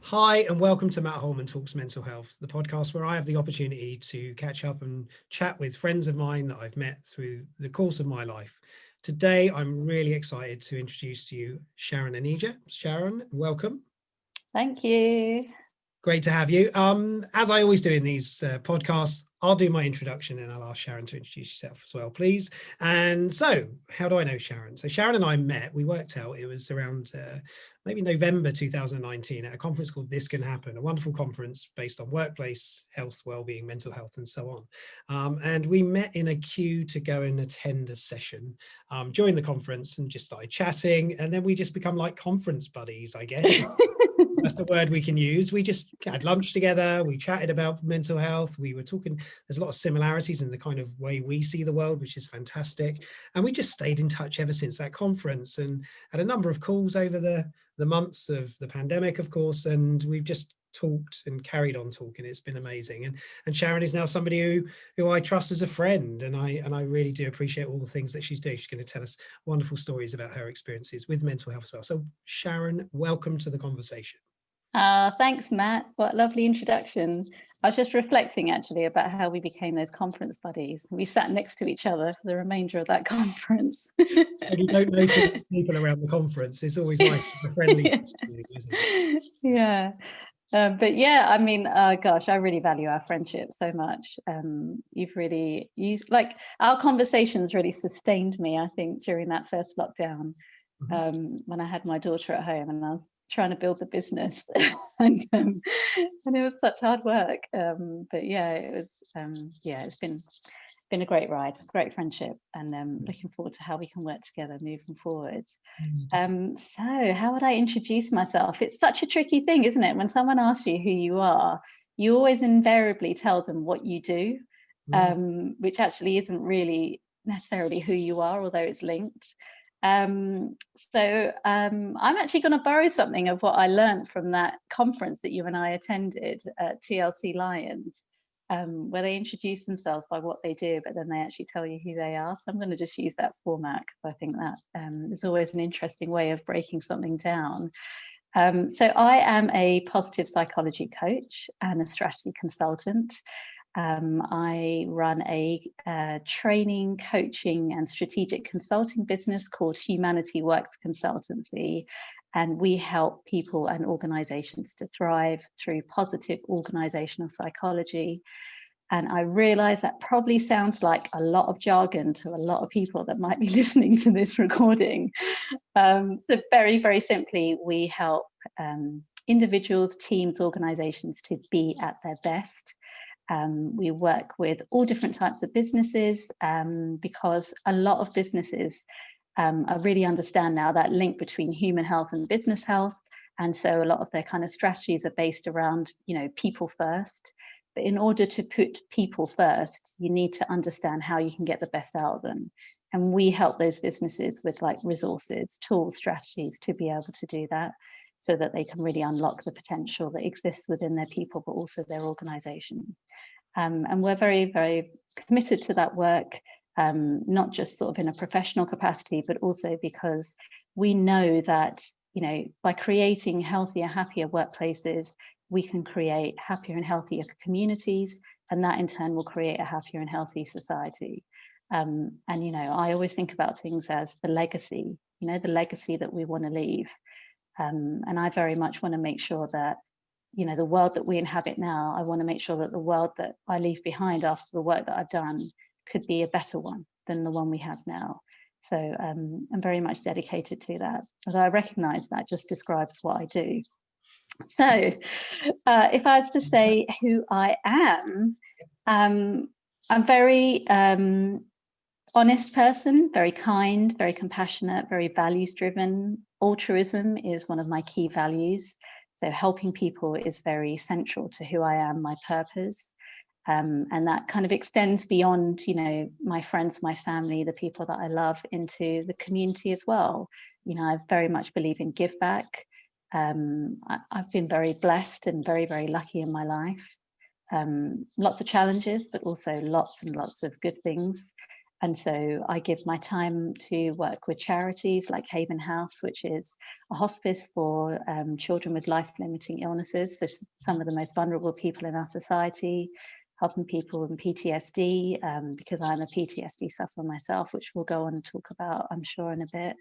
Hi, and welcome to Matt Holman Talks Mental Health, the podcast where I have the opportunity to catch up and chat with friends of mine that I've met through the course of my life. Today, I'm really excited to introduce to you Sharon Aneja. Sharon, welcome. Thank you. Great to have you. As I always do in these podcasts, I'll do my introduction and I'll ask Sharon to introduce yourself as well, please. And so, how do I know Sharon? So Sharon and I met, we worked out, it was around maybe November 2019 at a conference called This Can Happen, a wonderful conference based on workplace health, wellbeing, mental health, and so on. And we met in a queue to go and attend a session during the conference and just started chatting. And then we just become like conference buddies, I guess. That's the word we can use. We just had lunch together. We chatted about mental health. We were talking, there's a lot of similarities in the kind of way we see the world, which is fantastic. And we just stayed in touch ever since that conference and had a number of calls over the months of the pandemic, of course. And we've just talked and carried on talking. It's been amazing. And Sharon is now somebody who I trust as a friend. And I really do appreciate all the things that she's doing. She's going to tell us wonderful stories about her experiences with mental health as well. So Sharon, welcome to the conversation. Thanks, Matt. What a lovely introduction. I was just reflecting actually about how we became those conference buddies. We sat next to each other for the remainder of that conference. When you don't know too many people around the conference, it's always nice to be friendly. Yeah. But yeah, I mean, gosh, I really value our friendship so much. You've really used, like, our conversations really sustained me, I think, during that first lockdown. When I had my daughter at home and I was trying to build the business and it was such hard work, but yeah, it was it's been a great ride, great friendship, and looking forward to how we can work together moving forward. So how would I introduce myself? It's such a tricky thing, isn't it, when someone asks you who you are, you always invariably tell them what you do, which actually isn't really necessarily who you are, although it's linked. So I'm actually going to borrow something of what I learned from that conference that you and I attended at TLC Lions, where they introduce themselves by what they do, but then they actually tell you who they are. So I'm going to just use that format because I think that is always an interesting way of breaking something down. So I am a positive psychology coach and a strategy consultant. I run a training, coaching, and strategic consulting business called Humanity Works Consultancy, and we help people and organizations to thrive through positive organizational psychology. And I realize that probably sounds like a lot of jargon to a lot of people that might be listening to this recording. So very, very simply, we help individuals, teams, organizations to be at their best. We work with all different types of businesses because a lot of businesses I really understand now that link between human health and business health. And so a lot of their kind of strategies are based around, people first. But in order to put people first, you need to understand how you can get the best out of them. And we help those businesses with like resources, tools, strategies to be able to do that so that they can really unlock the potential that exists within their people, but also their organization. And we're very, very committed to that work, not just sort of in a professional capacity, but also because we know that, by creating healthier, happier workplaces, we can create happier and healthier communities, and that in turn will create a happier and healthy society. And, I always think about things as the legacy, the legacy that we want to leave. And I very much want to make sure that, the world that we inhabit now, I want to make sure that the world that I leave behind after the work that I've done could be a better one than the one we have now. So I'm very much dedicated to that. Although I recognize that just describes what I do. So if I was to say who I am, I'm a very honest person, very kind, very compassionate, very values driven. Altruism is one of my key values. So helping people is very central to who I am, my purpose. And that kind of extends beyond, my friends, my family, the people that I love, into the community as well. I very much believe in give back. I've been very blessed and very, very lucky in my life. Lots of challenges, but also lots and lots of good things. And so I give my time to work with charities like Haven House, which is a hospice for children with life-limiting illnesses, so some of the most vulnerable people in our society, helping people with PTSD, because I'm a PTSD sufferer myself, which we'll go on and talk about, I'm sure, in a bit.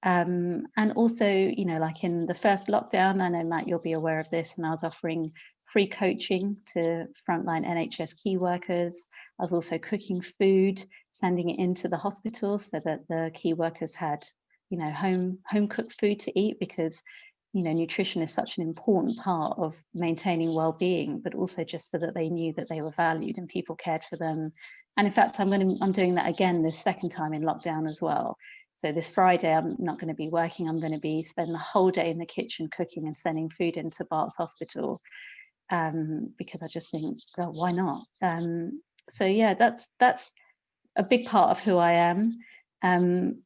And also, you know, like in the first lockdown, I know, Matt, you'll be aware of this, and I was offering free coaching to frontline NHS key workers. I was also cooking food, sending it into the hospital so that the key workers had, you know, home cooked food to eat, because, you know, nutrition is such an important part of maintaining well-being, but also just so that they knew that they were valued and people cared for them. And in fact, I'm doing that again this second time in lockdown as well. So this Friday, I'm not going to be working. I'm going to be spending the whole day in the kitchen cooking and sending food into Bart's Hospital, because I just think, well, why not? So yeah, that's a big part of who I am.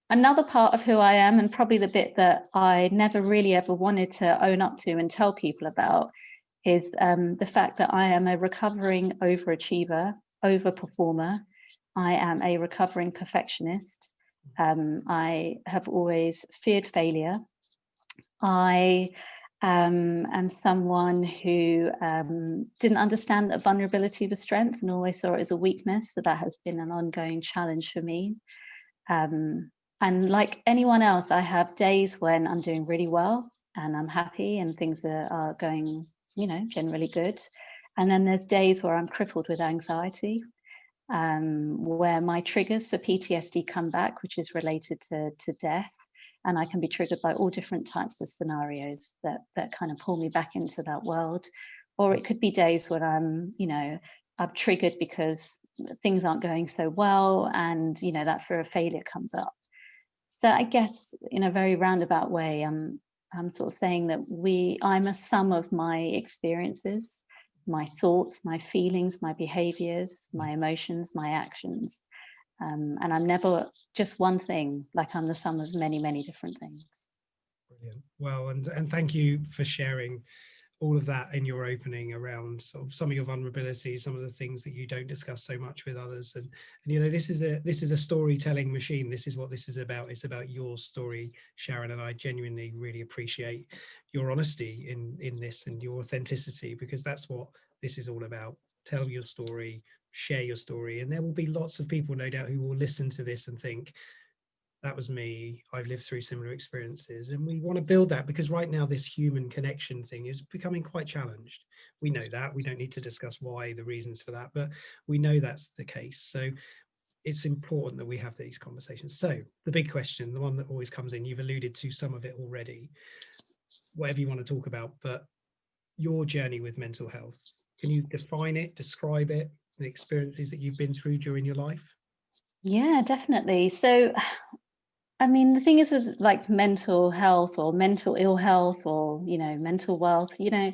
Another part of who I am, and probably the bit that I never really ever wanted to own up to and tell people about, is the fact that I am a recovering overachiever, overperformer. I am a recovering perfectionist. I have always feared failure. I am someone who didn't understand that vulnerability was strength and always saw it as a weakness. So that has been an ongoing challenge for me. And like anyone else, I have days when I'm doing really well and I'm happy and things are going, you know, generally good. And then there's days where I'm crippled with anxiety, where my triggers for PTSD come back, which is related to death. And I can be triggered by all different types of scenarios that kind of pull me back into that world. Or it could be days when I'm, you know, I'm triggered because things aren't going so well, and, you know, that fear of failure comes up. So I guess in a very roundabout way, I'm sort of saying that I'm a sum of my experiences, my thoughts, my feelings, my behaviors, my emotions, my actions. And I'm never just one thing, like I'm the sum of many, many different things. Brilliant. Well, and thank you for sharing all of that in your opening around sort of some of your vulnerabilities, some of the things that you don't discuss so much with others. And you know, this is a storytelling machine. This is what this is about. It's about your story, Sharon, and I genuinely really appreciate your honesty in this and your authenticity, because that's what this is all about. Tell your story, share your story, and there will be lots of people, no doubt, who will listen to this and think, that was me, I've lived through similar experiences. And we want to build that, because right now this human connection thing is becoming quite challenged. We know that. We don't need to discuss why, the reasons for that, but we know that's the case. So it's important that we have these conversations. So the big question, the one that always comes in, you've alluded to some of it already, whatever you want to talk about, but your journey with mental health, can you define it, describe it, the experiences that you've been through during your life? Yeah, definitely. So I mean, the thing is with like mental health or mental ill health or, you know, mental wealth, you know,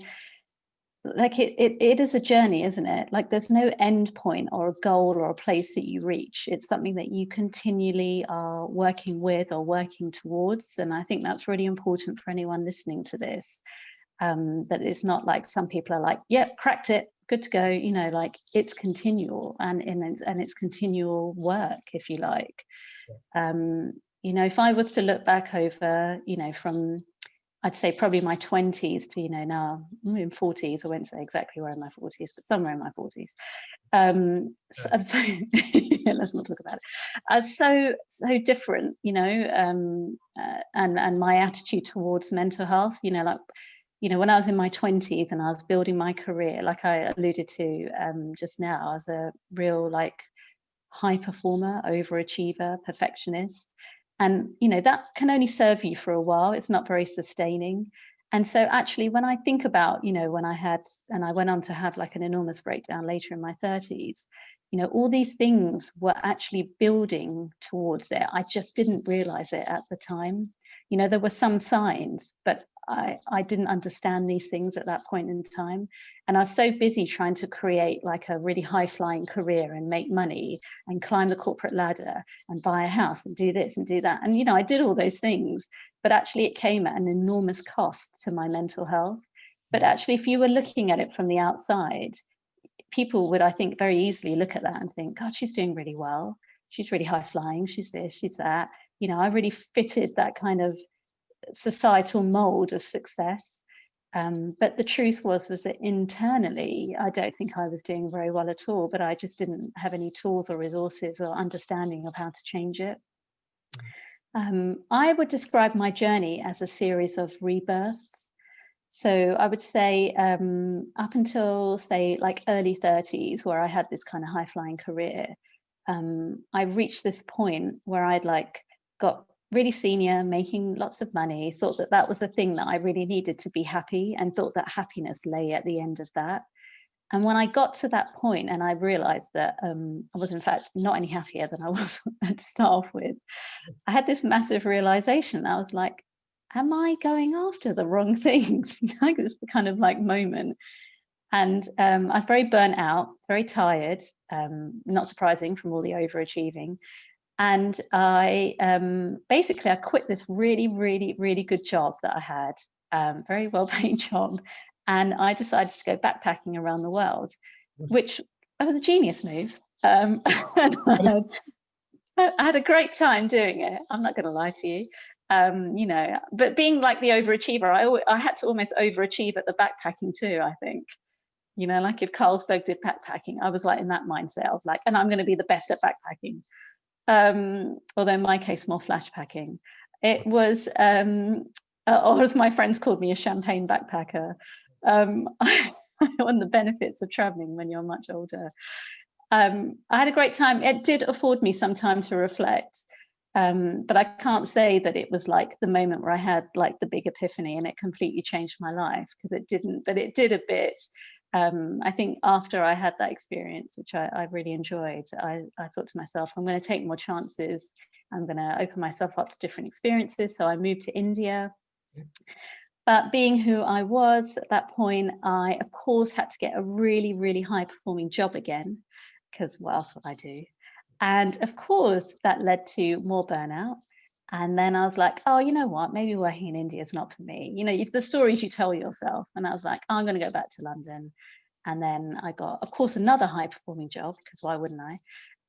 like it is a journey, isn't it? Like there's no end point or a goal or a place that you reach. It's something that you continually are working with or working towards. And I think that's really important for anyone listening to this, that it's not like some people are like, yep, cracked it, good to go. You know, like it's continual and it's continual work, if you like. You know, if I was to look back over, you know, from, I'd say probably my 20s to, you know, now I'm in 40s. I won't say exactly where in my 40s, but somewhere in my 40s. So yeah, let's not talk about it. So different, you know, and my attitude towards mental health, you know, like, you know, when I was in my 20s and I was building my career, like I alluded to just now, I was a real like high performer, overachiever, perfectionist. And, you know, that can only serve you for a while. It's not very sustaining. And so actually, when I think about, you know, when I went on to have like an enormous breakdown later in my 30s, you know, all these things were actually building towards it. I just didn't realize it at the time. You know, there were some signs, but I didn't understand these things at that point in time. And I was so busy trying to create like a really high flying career and make money and climb the corporate ladder and buy a house and do this and do that. And, you know, I did all those things, but actually it came at an enormous cost to my mental health. But actually, if you were looking at it from the outside, people would, I think, very easily look at that and think, God, she's doing really well. she's really high flying, she's this, she's that. You know, I really fitted that kind of societal mold of success. But the truth was that internally, I don't think I was doing very well at all, but I just didn't have any tools or resources or understanding of how to change it. I would describe my journey as a series of rebirths. So I would say up until, say, like early 30s, where I had this kind of high-flying career, I reached this point where I'd like got really senior, making lots of money, thought that that was the thing that I really needed to be happy, and thought that happiness lay at the end of that. And when I got to that point and I realized that I was in fact not any happier than I was to start off with, I had this massive realization. I was like, am I going after the wrong things? Like, it's the kind of like moment. And I was very burnt out, very tired, not surprising from all the overachieving. And I basically, I quit this really, really, really good job that I had, very well-paid job. And I decided to go backpacking around the world, which was a genius move. I had a great time doing it. I'm not going to lie to you. You know, but being like the overachiever, I had to almost overachieve at the backpacking too, I think. You know, like if Carlsberg did backpacking, I was like in that mindset of like, and I'm going to be the best at backpacking. Although in my case, more flash packing. It was, or as my friends called me, a champagne backpacker. One of the benefits of traveling when you're much older. I had a great time. It did afford me some time to reflect, but I can't say that it was like the moment where I had like the big epiphany and it completely changed my life, because it didn't, but it did a bit. I think after I had that experience, which I really enjoyed, I thought to myself, I'm going to take more chances. I'm going to open myself up to different experiences. So I moved to India. But being who I was at that point, I, of course, had to get a really, really high performing job again, because what else would I do? And of course, that led to more burnout. And then I was like, oh, you know what? Maybe working in India is not for me. You know, the stories you tell yourself. And I was like, oh, I'm going to go back to London. And then I got, of course, another high performing job, because why wouldn't I?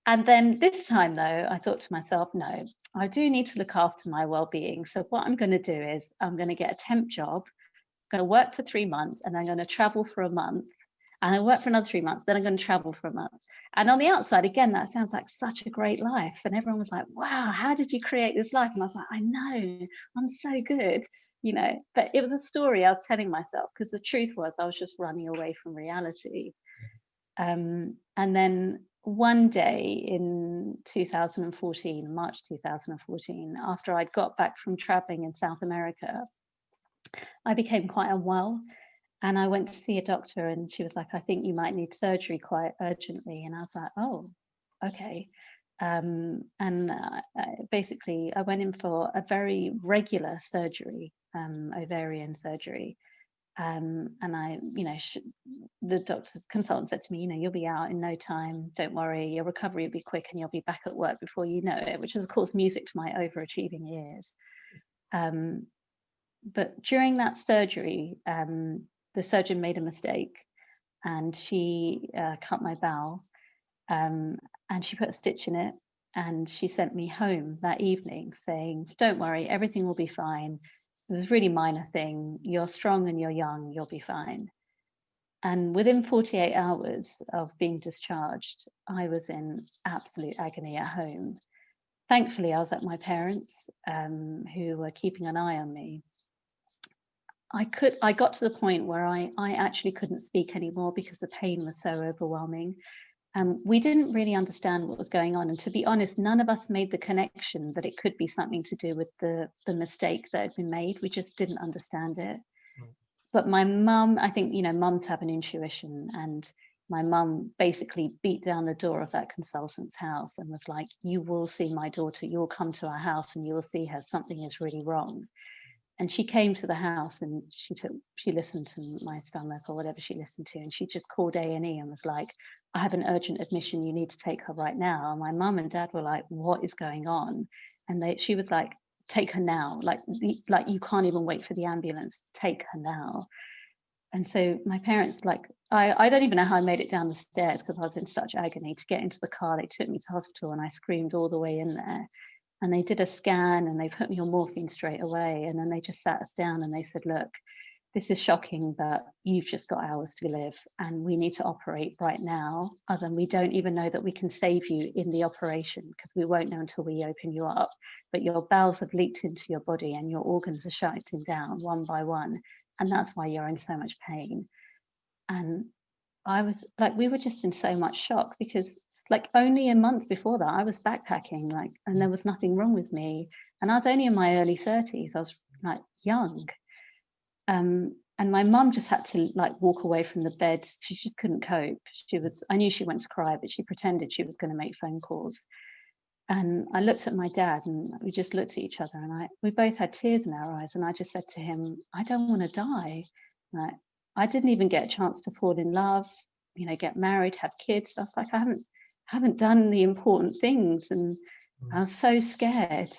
And then this time, though, I thought to myself, no, I do need to look after my well-being. So what I'm going to do is I'm going to get a temp job, I'm going to work for 3 months, and I'm going to travel for a month. And I work for another 3 months, then I'm going to travel for a month. And on the outside, again, that sounds like such a great life. And everyone was like, wow, how did you create this life? And I was like, I know, I'm so good, you know. But it was a story I was telling myself, because the truth was I was just running away from reality. And then one day in 2014, March 2014, after I'd got back from traveling in South America, I became quite unwell. And I went to see a doctor, and she was like, I think you might need surgery quite urgently. And I was like, oh, okay. Basically, I went in for a very regular surgery, ovarian surgery. And I, you know, the doctor's consultant said to me, you know, you'll be out in no time. Don't worry, your recovery will be quick and you'll be back at work before you know it, which is, of course, music to my overachieving ears. But during that surgery, the surgeon made a mistake, and she cut my bowel, and she put a stitch in it, and she sent me home that evening saying, don't worry, everything will be fine. It was a really minor thing. You're strong and you're young, you'll be fine. And within 48 hours of being discharged, I was in absolute agony at home. Thankfully, I was at my parents', who were keeping an eye on me. I got to the point where I actually couldn't speak anymore because the pain was so overwhelming. We didn't really understand what was going on. And to be honest, none of us made the connection that it could be something to do with the mistake that had been made. We just didn't understand it. Right. But my mum, I think, you know, mums have an intuition, and my mum basically beat down the door of that consultant's house and was like, you will see my daughter, you'll come to our house and you will see her, something is really wrong. And she came to the house, and she listened to my stomach or whatever she listened to, and she just called A&E and was like, I have an urgent admission, you need to take her right now. And my mum and dad were like, what is going on? And she was like, take her now, like you can't even wait for the ambulance, take her now. And so my parents, like, I don't even know how I made it down the stairs because I was in such agony to get into the car. They took me to hospital and I screamed all the way in there. And they did a scan and they put me on morphine straight away. And then they just sat us down and they said, look, this is shocking, but you've just got hours to live and we need to operate right now. Other than we don't even know that we can save you in the operation because we won't know until we open you up. But your bowels have leaked into your body and your organs are shutting down one by one. And that's why you're in so much pain. And I was like, we were just in so much shock because like only a month before that, I was backpacking, like, and there was nothing wrong with me. And I was only in my early 30s. I was like young. And my mum just had to like walk away from the bed. She just couldn't cope. I knew she went to cry, but she pretended she was going to make phone calls. And I looked at my dad and we just looked at each other and we both had tears in our eyes. And I just said to him, I don't want to die. Like, I didn't even get a chance to fall in love, you know, get married, have kids. I was like, I haven't done the important things. And I was so scared.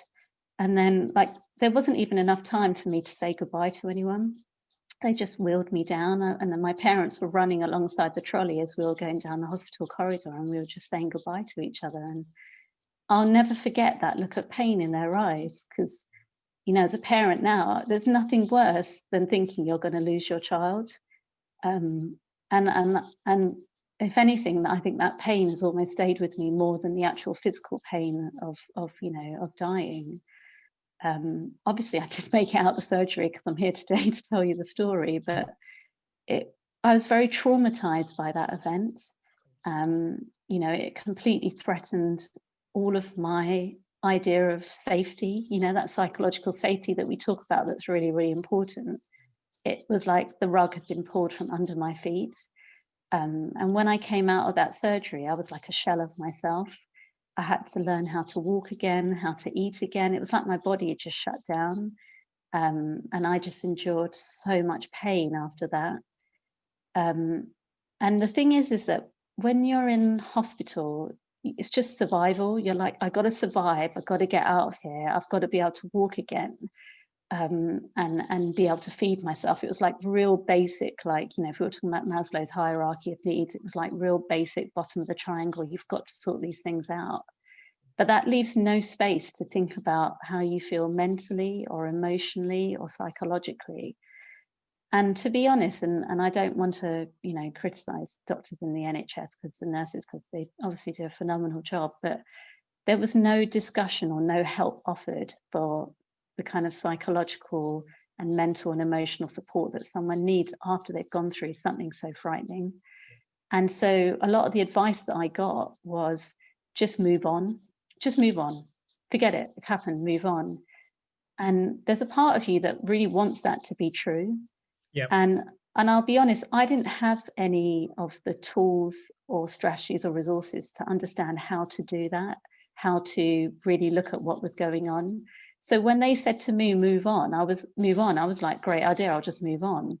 And then like, there wasn't even enough time for me to say goodbye to anyone. They just wheeled me down. And then my parents were running alongside the trolley as we were going down the hospital corridor and we were just saying goodbye to each other. And I'll never forget that look of pain in their eyes because, you know, as a parent now, there's nothing worse than thinking you're going to lose your child. And if anything, I think that pain has almost stayed with me more than the actual physical pain of dying. Obviously, I did make it out the surgery because I'm here today to tell you the story, but I was very traumatized by that event. You know, it completely threatened all of my idea of safety, you know, that psychological safety that we talk about that's really, really important. It was like the rug had been pulled from under my feet. And when I came out of that surgery, I was like a shell of myself. I had to learn how to walk again, how to eat again. It was like my body had just shut down. And I just endured so much pain after that. And the thing is that when you're in hospital, it's just survival. You're like, I got to survive. I got to get out of here. I've got to be able to walk again, and be able to feed myself. It was like real basic, like, you know, if we were talking about Maslow's hierarchy of needs, it was like real basic bottom of the triangle. You've got to sort these things out. But that leaves no space to think about how you feel mentally or emotionally or psychologically. And to be honest, and I don't want to, you know, criticize doctors in the NHS because the nurses, because they obviously do a phenomenal job, but there was no discussion or no help offered for the kind of psychological and mental and emotional support that someone needs after they've gone through something so frightening. And so a lot of the advice that I got was just move on, forget it, it's happened, move on. And there's a part of you that really wants that to be true. Yeah. And I'll be honest, I didn't have any of the tools or strategies or resources to understand how to do that, how to really look at what was going on. So when they said to me, move on, I was like, great idea, I'll just move on.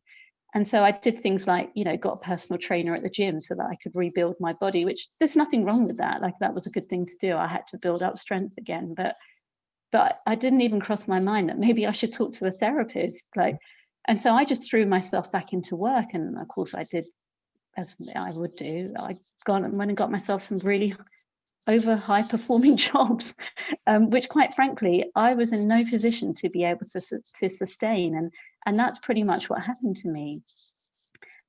And so I did things like, you know, got a personal trainer at the gym so that I could rebuild my body, which there's nothing wrong with that. Like, that was a good thing to do. I had to build up strength again, but I didn't even cross my mind that maybe I should talk to a therapist. And so I just threw myself back into work. And of course I did, as I would do. I went and got myself some really over high performing jobs, which quite frankly, I was in no position to be able to sustain. And that's pretty much what happened to me.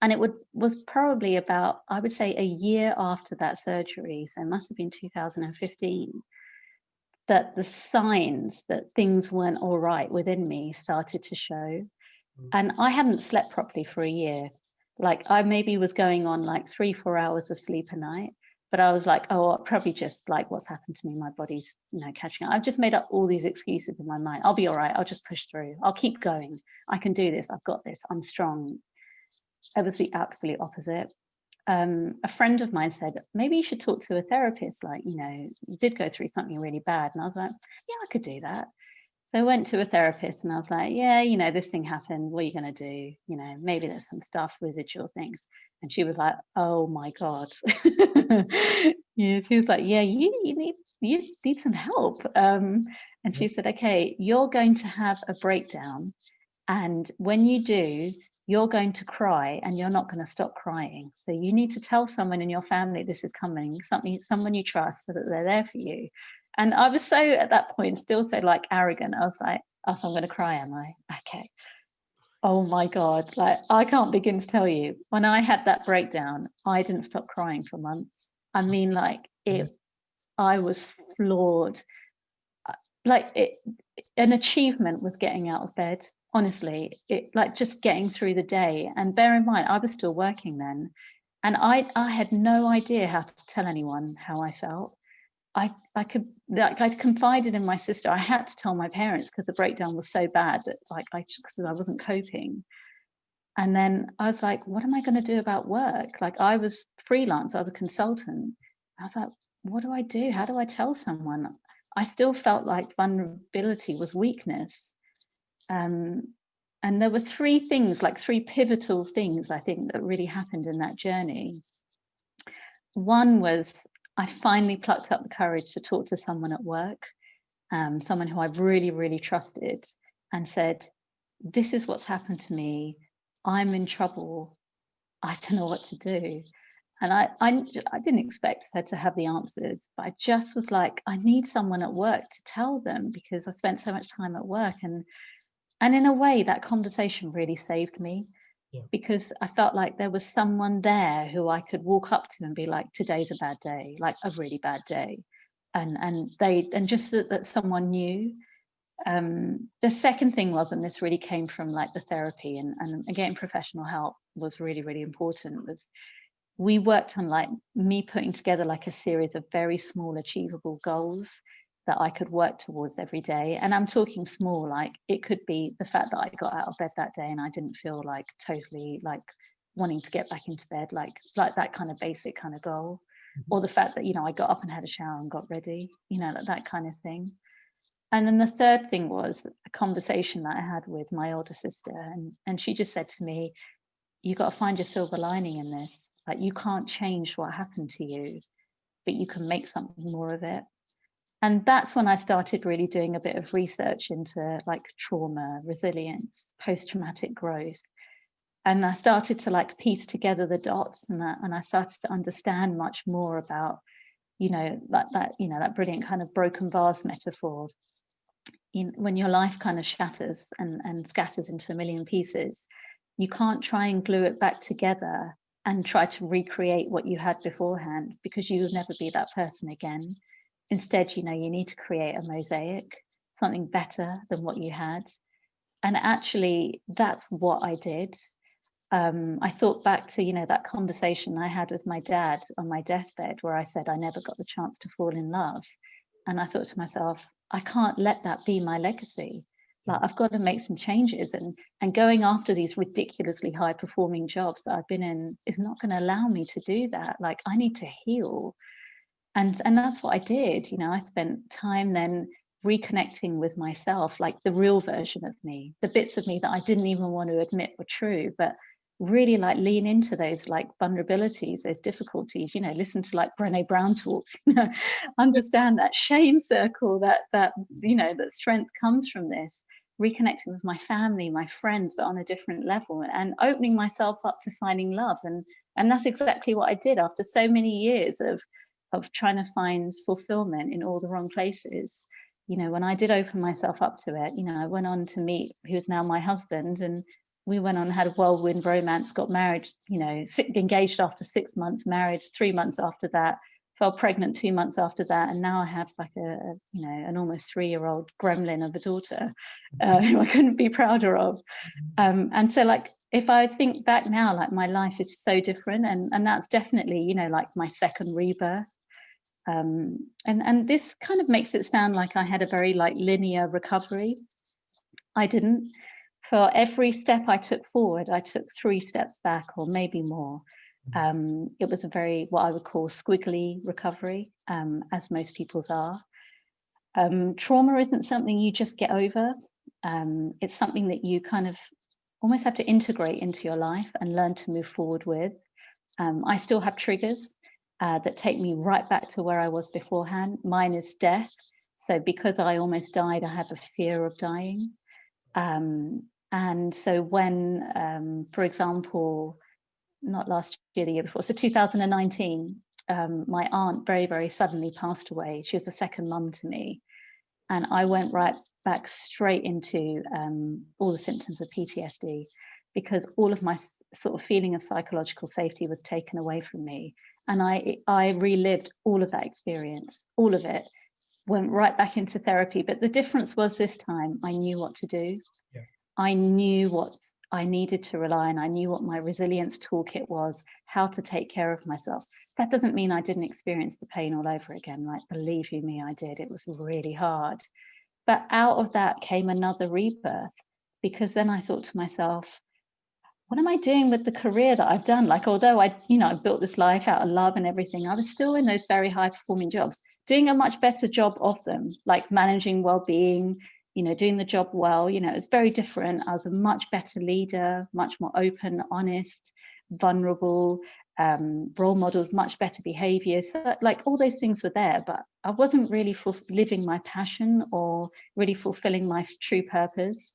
And it was probably about, I would say, a year after that surgery, so it must have been 2015, that the signs that things weren't all right within me started to show. And I hadn't slept properly for a year. Like, I maybe was going on like 3-4 hours of sleep a night, but I was like, oh, probably just like what's happened to me, my body's, you know, catching up. I've just made up all these excuses in my mind. I'll be all right, I'll just push through, I'll keep going, I can do this, I've got this, I'm strong. It was the absolute opposite. A friend of mine said, maybe you should talk to a therapist, like, you know, you did go through something really bad. And I was like, yeah, I could do that. So I went to a therapist and I was like, yeah, you know, this thing happened. What are you going to do? You know, maybe there's some stuff, residual things. And she was like, oh my God. Yeah, she was like, yeah, you need some help. And she said, okay, you're going to have a breakdown. And when you do, you're going to cry and you're not going to stop crying. So you need to tell someone in your family this is coming, someone you trust, so that they're there for you. And I was so, at that point, still so like arrogant. I was like, oh, so I'm going to cry, am I? Okay. Oh my God, like I can't begin to tell you, when I had that breakdown, I didn't stop crying for months. I mean, like I was floored. Like an achievement was getting out of bed. Honestly, like just getting through the day. And bear in mind, I was still working then, and I had no idea how to tell anyone how I felt. I confided in my sister. I had to tell my parents because the breakdown was so bad that because I wasn't coping. And then I was like, what am I going to do about work? Like, I was freelance, I was a consultant. I was like, what do I do? How do I tell someone? I still felt like vulnerability was weakness. And there were three pivotal things, I think, that really happened in that journey. One was I finally plucked up the courage to talk to someone at work, someone who I really, really trusted, and said, this is what's happened to me. I'm in trouble. I don't know what to do. And I didn't expect her to have the answers, but I just was like, I need someone at work to tell them, because I spent so much time at work. And in a way, that conversation really saved me, because I felt like there was someone there who I could walk up to and be like, today's a bad day, like a really bad day. And just that someone knew. The second thing was, and this really came from like the therapy and getting professional help was really, really important, was we worked on like me putting together like a series of very small achievable goals that I could work towards every day. And I'm talking small, like it could be the fact that I got out of bed that day and I didn't feel like totally like wanting to get back into bed, like that kind of basic kind of goal. Or the fact that, I got up and had a shower and got ready, that kind of thing. And then the third thing was a conversation that I had with my older sister. And she just said to me, you got to find your silver lining in this. Like, you can't change what happened to you, but you can make something more of it. And that's when I started really doing a bit of research into like trauma, resilience, post-traumatic growth. And I started to like piece together the dots, and I started to understand much more about, that brilliant kind of broken vase metaphor. When your life kind of shatters and scatters into a million pieces, you can't try and glue it back together and try to recreate what you had beforehand, because you will never be that person again. Instead, you need to create a mosaic, something better than what you had. And actually, that's what I did. I thought back to, that conversation I had with my dad on my deathbed, where I said I never got the chance to fall in love. And I thought to myself, I can't let that be my legacy. Like, I've got to make some changes, and going after these ridiculously high performing jobs that I've been in is not going to allow me to do that. Like, I need to heal. And that's what I did. I spent time then reconnecting with myself, like the real version of me, the bits of me that I didn't even want to admit were true, but really like lean into those like vulnerabilities, those difficulties, listen to like Brené Brown talks, understand that shame circle, that strength comes from this, reconnecting with my family, my friends, but on a different level, and opening myself up to finding love. And that's exactly what I did after so many years of trying to find fulfillment in all the wrong places. When I did open myself up to it, I went on to meet who is now my husband, and we went on, had a whirlwind romance, got married, engaged after 6 months, married 3 months after that, fell pregnant 2 months after that, and now I have like an almost 3-year-old gremlin of a daughter who I couldn't be prouder of. And so like, if I think back now, like my life is so different, and that's definitely, like my second rebirth. And this kind of makes it sound like I had a very like linear recovery. I didn't. For every step I took forward, I took 3 steps back, or maybe more. It was a very, what I would call squiggly recovery, as most people's are. Trauma isn't something you just get over. It's something that you kind of almost have to integrate into your life and learn to move forward with. I still have triggers that take me right back to where I was beforehand. Mine is death. So because I almost died, I have a fear of dying. And so when, for example, not last year, the year before, so 2019, my aunt very, very suddenly passed away. She was a second mum to me. And I went right back straight into all the symptoms of PTSD, because all of my sort of feeling of psychological safety was taken away from me. And I relived all of that experience, all of it, went right back into therapy. But the difference was this time I knew what to do. Yeah. I knew what I needed to rely on. I knew what my resilience toolkit was, how to take care of myself. That doesn't mean I didn't experience the pain all over again. Like, believe you me, I did. It was really hard. But out of that came another rebirth, because then I thought to myself, what am I doing with the career that I've done? Like, although I built this life out of love and everything, I was still in those very high performing jobs, doing a much better job of them, like managing well-being, doing the job well. It's very different. I was a much better leader, much more open, honest, vulnerable, role models, much better behavior. So like all those things were there, but I wasn't really living my passion or really fulfilling my true purpose.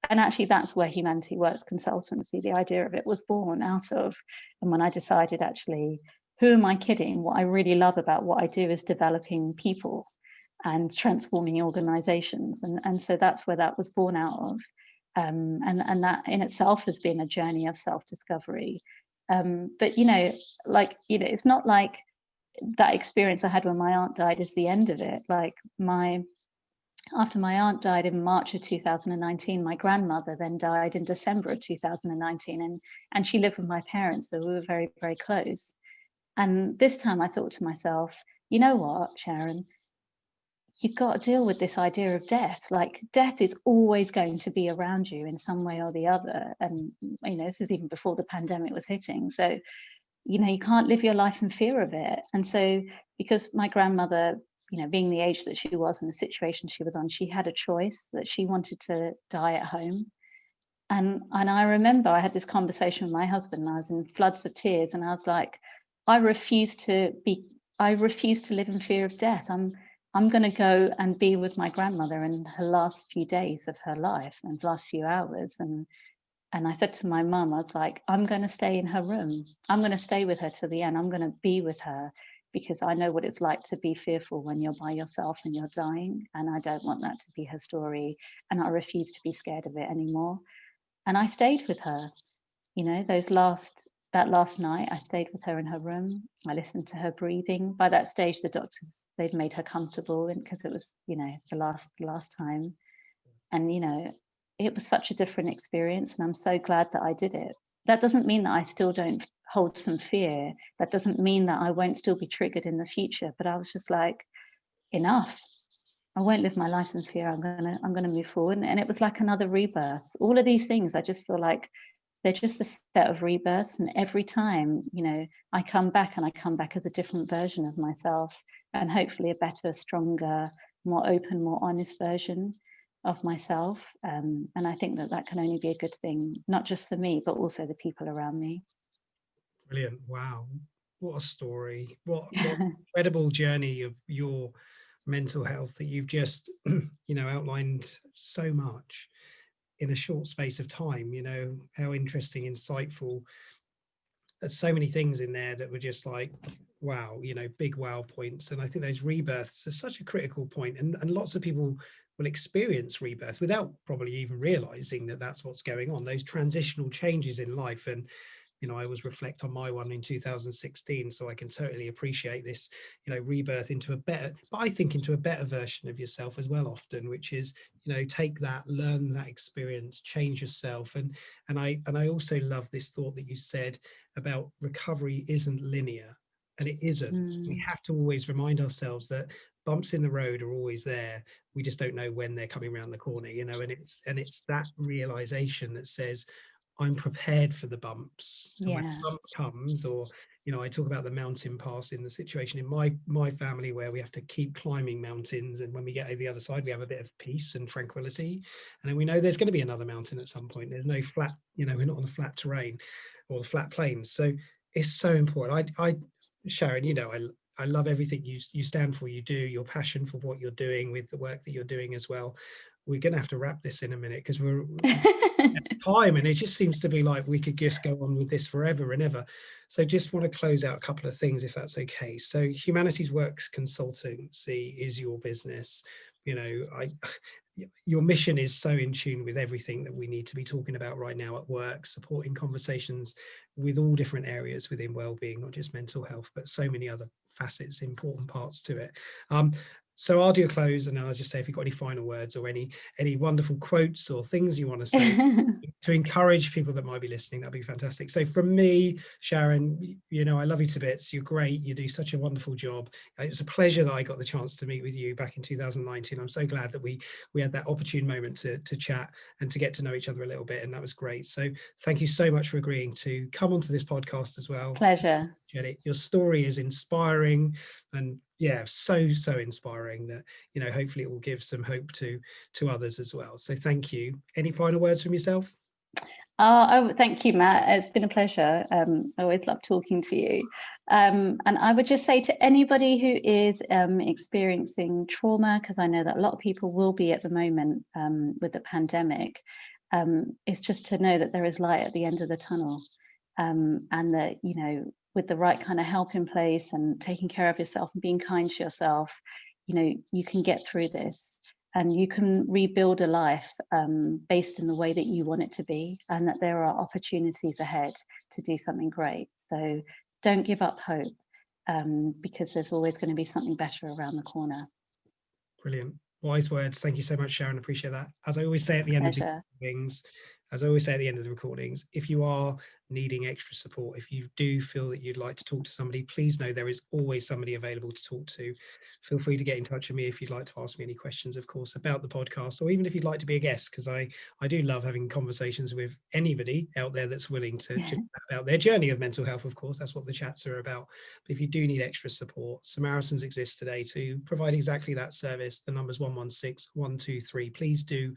And actually, that's where Humanity Works consultancy, the idea of it, was born out of. And when I decided, actually, who am I kidding? What I really love about what I do is developing people and transforming organizations. And so that's where that was born out of. And that in itself has been a journey of self-discovery. But, it's not like that experience I had when my aunt died is the end of it. Like after my aunt died in March of 2019, my grandmother then died in December of 2019, and she lived with my parents, so we were very, very close. And this time I thought to myself, you know what, Sharon, you've got to deal with this idea of death. Like, death is always going to be around you in some way or the other. And, this is even before the pandemic was hitting. So, you can't live your life in fear of it. And so, because my grandmother, being the age that she was and the situation she was on, she had a choice that she wanted to die at home. And I remember I had this conversation with my husband, and I was in floods of tears, and I was like, I refuse to live in fear of death. I'm going to go and be with my grandmother in her last few days of her life and last few hours. And I said to my mum, I was like, I'm going to stay in her room. I'm going to stay with her to the end. I'm going to be with her, because I know what it's like to be fearful when you're by yourself and you're dying. And I don't want that to be her story. And I refuse to be scared of it anymore. And I stayed with her, that last night, I stayed with her in her room. I listened to her breathing. By that stage, the doctors, they'd made her comfortable, because it was, the last time. And, it was such a different experience. And I'm so glad that I did it. That doesn't mean that I still don't hold some fear. That doesn't mean that I won't still be triggered in the future. But I was just like, enough. I won't live my life in fear. I'm gonna move forward. And it was like another rebirth. All of these things, I just feel like they're just a set of rebirths. And every time, I come back, and I come back as a different version of myself, and hopefully a better, stronger, more open, more honest version of myself. And I think that can only be a good thing, not just for me, but also the people around me. Brilliant. Wow. What a story. What incredible journey of your mental health that you've just, outlined so much in a short space of time. How interesting, insightful. There's so many things in there that were just like, wow, big wow points. And I think those rebirths are such a critical point. And lots of people will experience rebirth without probably even realizing that that's what's going on, those transitional changes in life. And I always reflect on my one in 2016, so I can totally appreciate this, rebirth into a better, but I think into a better version of yourself as well often, which is, take that, learn that experience, change yourself. And I also love this thought that you said about recovery isn't linear, and it isn't. We have to always remind ourselves that bumps in the road are always there. We just don't know when they're coming around the corner, and it's that realization that says, I'm prepared for the bumps. And when a bump comes, or I talk about the mountain pass in the situation in my family, where we have to keep climbing mountains, and when we get over the other side, we have a bit of peace and tranquility, and then we know there's going to be another mountain at some point. There's no flat, we're not on the flat terrain or the flat plains. So it's so important. I Sharon, I love everything you stand for, you do, your passion for what you're doing with the work that you're doing as well. We're going to have to wrap this in a minute, because we're time, and it just seems to be like we could just go on with this forever and ever. So just want to close out a couple of things, if that's okay. So Humanities Works Consultancy is your business. Your mission is so in tune with everything that we need to be talking about right now at work, supporting conversations with all different areas within well-being, not just mental health, but so many other facets, important parts to it. So I'll do a close, and then I'll just say if you've got any final words or any wonderful quotes or things you want to say to encourage people that might be listening, that'd be fantastic. So from me, Sharon, I love you to bits. You're great. You do such a wonderful job. It's a pleasure that I got the chance to meet with you back in 2019. I'm so glad that we had that opportune moment to chat and to get to know each other a little bit, and that was great. So thank you so much for agreeing to come onto this podcast as well. Pleasure. Your story is inspiring, and so inspiring that hopefully it will give some hope to others as well. So thank you. Any final words from yourself? Thank you, Matt. It's been a pleasure. I always love talking to you. And I would just say to anybody who is experiencing trauma, because I know that a lot of people will be at the moment with the pandemic, is just to know that there is light at the end of the tunnel, and that with the right kind of help in place and taking care of yourself and being kind to yourself, you can get through this, and you can rebuild a life based in the way that you want it to be, and that there are opportunities ahead to do something great. So don't give up hope, because there's always going to be something better around the corner. Brilliant. Wise words. Thank you so much, Sharon. Appreciate that. As I always say at the end of the recordings, if you are needing extra support, if you do feel that you'd like to talk to somebody, please know there is always somebody available to talk to. Feel free to get in touch with me if you'd like to ask me any questions, of course, about the podcast, or even if you'd like to be a guest, because I do love having conversations with anybody out there that's willing to chat about their journey of mental health. Of course, that's what the chats are about. But if you do need extra support, Samaritans exists today to provide exactly that service. The number's 116 123. Please do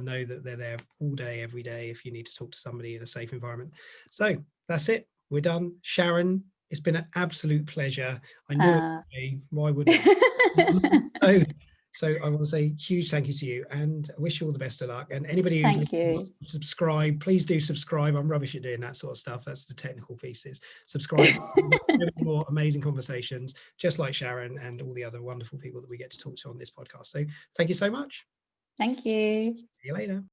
know that they're there all day, every day, if you need to talk to somebody in a safe environment. So that's it. We're done. Sharon, it's been an absolute pleasure. I know why wouldn't it? So I want to say huge thank you to you, and I wish you all the best of luck. And anybody who's subscribe, please do subscribe. I'm rubbish at doing that sort of stuff. That's the technical pieces. Subscribe. More amazing conversations, just like Sharon and all the other wonderful people that we get to talk to on this podcast. So thank you so much. Thank you. See you later.